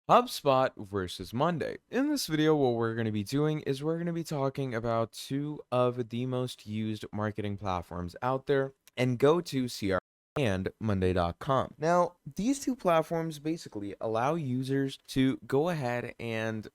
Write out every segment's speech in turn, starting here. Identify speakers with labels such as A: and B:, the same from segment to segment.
A: HubSpot versus Monday. In this video, what we're going to be doing is we're going to be talking about two of the most used marketing platforms out there and go-to CRM and Monday.com. Now, these two platforms basically allow users to go ahead and,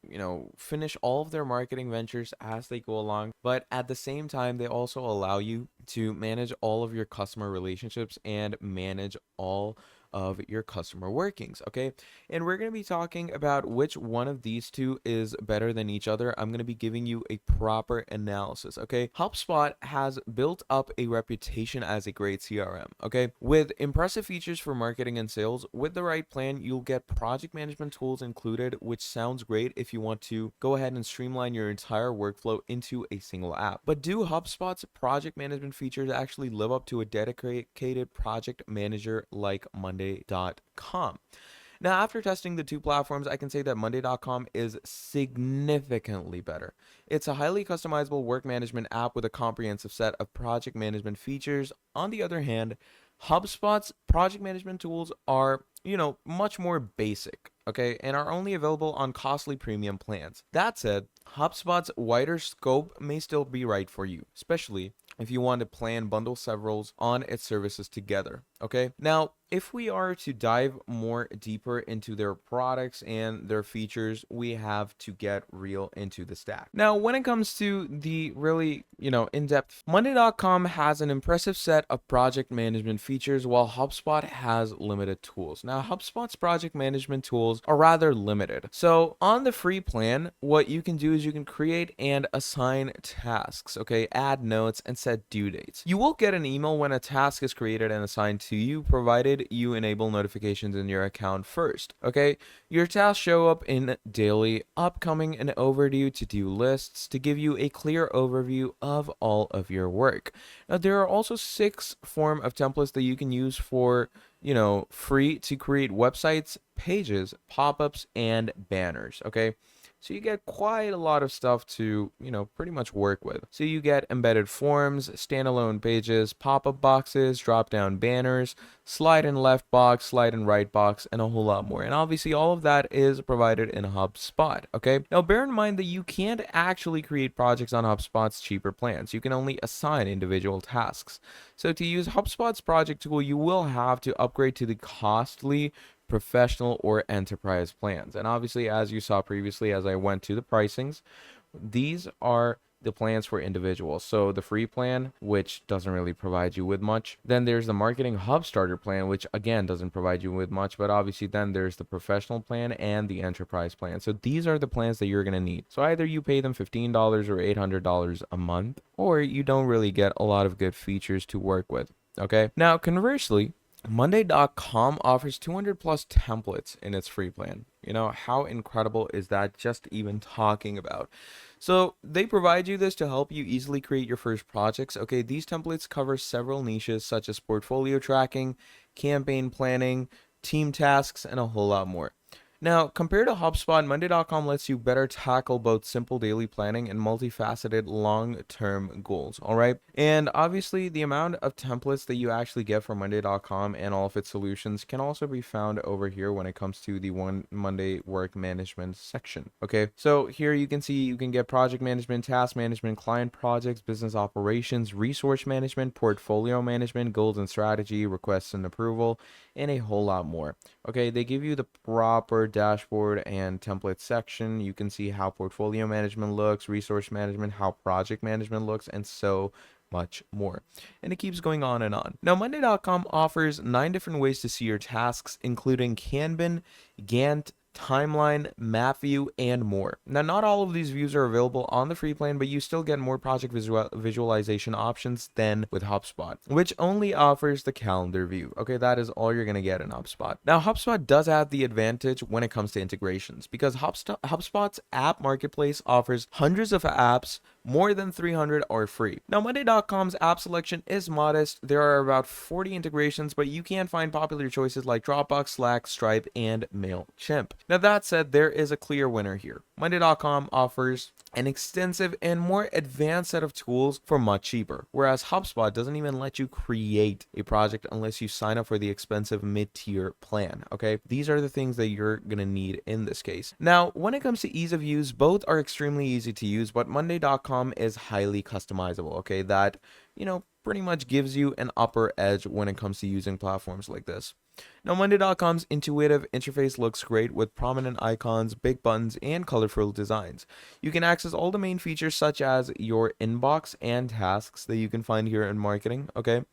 A: finish all of their marketing ventures as they go along, but at the same time, they also allow you to manage all of your customer relationships and manage all of your customer workings, okay? And we're going to be talking about which one of these two is better than each other. I'm going to be giving you a proper analysis, okay? HubSpot has built up a reputation as a great CRM, okay? With impressive features for marketing and sales, with the right plan, you'll get project management tools included, which sounds great if you want to go ahead and streamline your entire workflow into a single app. But do HubSpot's project management features actually live up to a dedicated project manager like Monday.com? Now, after testing the two platforms, I can say that Monday.com is significantly better. It's a highly customizable work management app with a comprehensive set of project management features. On the other hand, HubSpot's project management tools are, much more basic, okay, and are only available on costly premium plans. That said, HubSpot's wider scope may still be right for you, especially if you want to plan bundle severals on its services together, okay? Now, if we are to dive more deeper into their products and their features, we have to get real into the stack. Now, when it comes to the really, in-depth, Monday.com has an impressive set of project management features while HubSpot has limited tools. Now, HubSpot's project management tools are rather limited. So on the free plan, what you can do is you can create and assign tasks, okay? Add notes and set due dates. You will get an email when a task is created and assigned to you, provided you enable notifications in your account first, okay? Your tasks show up in daily, upcoming, and overdue to-do lists to give you a clear overview of all of your work. Now, there are also 6 form of templates that you can use for free to create websites, pages, pop-ups, and banners, okay? So you get quite a lot of stuff to, pretty much work with. So you get embedded forms, standalone pages, pop-up boxes, drop-down banners, slide and left box, slide and right box, and a whole lot more. And obviously all of that is provided in HubSpot, okay? Now bear in mind that you can't actually create projects on HubSpot's cheaper plans. You can only assign individual tasks. So to use HubSpot's project tool, you will have to upgrade to the costly professional or enterprise plans. And obviously, as you saw previously, as I went to the pricings, these are the plans for individuals. So the free plan, which doesn't really provide you with much. Then there's the marketing hub starter plan, which again doesn't provide you with much, but obviously then there's the professional plan and the enterprise plan. So these are the plans that you're going to need. So either you pay them $15 or $800 a month, or you don't really get a lot of good features to work with. Okay. Now, conversely, Monday.com offers 200 plus templates in its free plan. How incredible is that just even talking about? So they provide you this to help you easily create your first projects. Okay, these templates cover several niches such as portfolio tracking, campaign planning, team tasks, and a whole lot more. Now, compared to HubSpot, Monday.com lets you better tackle both simple daily planning and multifaceted long-term goals, all right? And obviously, the amount of templates that you actually get from Monday.com and all of its solutions can also be found over here when it comes to the One Monday Work Management section, okay? So here you can see you can get project management, task management, client projects, business operations, resource management, portfolio management, goals and strategy, requests and approval, and a whole lot more. Okay, they give you the proper dashboard and template section. You can see how portfolio management looks, resource management, how project management looks, and so much more. And it keeps going on and on. Now, Monday.com offers 9 different ways to see your tasks, including Kanban, Gantt, timeline, map view, and more. Now, not all of these views are available on the free plan, but you still get more project visualization options than with HubSpot, which only offers the calendar view. Okay, that is all you're going to get in HubSpot. Now, HubSpot does have the advantage when it comes to integrations because HubSpot's app marketplace offers hundreds of apps. More than 300 are free. Now, Monday.com's app selection is modest. There are about 40 integrations, but you can find popular choices like Dropbox, Slack, Stripe, and MailChimp. Now, that said, there is a clear winner here. Monday.com offers an extensive and more advanced set of tools for much cheaper. Whereas HubSpot doesn't even let you create a project unless you sign up for the expensive mid-tier plan, okay? These are the things that you're gonna need in this case. Now, when it comes to ease of use, both are extremely easy to use, but Monday.com is highly customizable, okay? That, pretty much gives you an upper edge when it comes to using platforms like this. Now, Monday.com's intuitive interface looks great with prominent icons, big buttons, and colorful designs. You can access all the main features such as your inbox and tasks that you can find here in marketing, okay?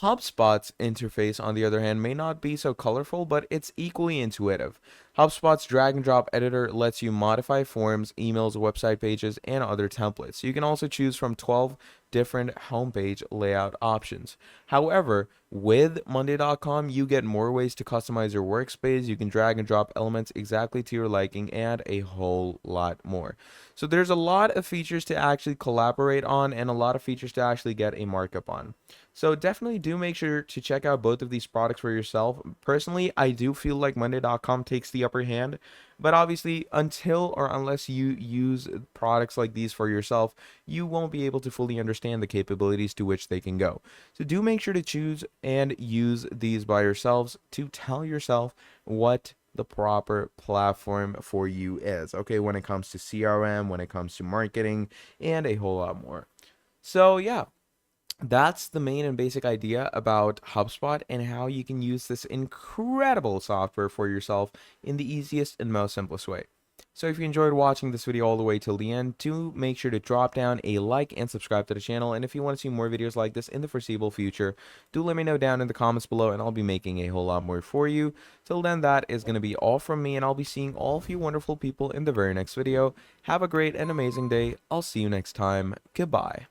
A: HubSpot's interface, on the other hand, may not be so colorful, but it's equally intuitive. HubSpot's drag and drop editor lets you modify forms, emails, website pages, and other templates. You can also choose from 12 different homepage layout options. However, with Monday.com, you get more ways to customize your workspace. You can drag and drop elements exactly to your liking and a whole lot more. So there's a lot of features to actually collaborate on and a lot of features to actually get a markup on. So definitely do make sure to check out both of these products for yourself. Personally, I do feel like Monday.com takes the upper hand, but obviously until or unless you use products like these for yourself, you won't be able to fully understand the capabilities to which they can go. So do make sure to choose and use these by yourselves to tell yourself what the proper platform for you is, okay, when it comes to CRM, when it comes to marketing, and a whole lot more. So yeah, that's the main and basic idea about HubSpot and how you can use this incredible software for yourself in the easiest and most simplest way. So if you enjoyed watching this video all the way till the end, do make sure to drop down a like and subscribe to the channel. And if you want to see more videos like this in the foreseeable future, do let me know down in the comments below and I'll be making a whole lot more for you. Till then, that is going to be all from me and I'll be seeing all of you wonderful people in the very next video. Have a great and amazing day. I'll see you next time. Goodbye.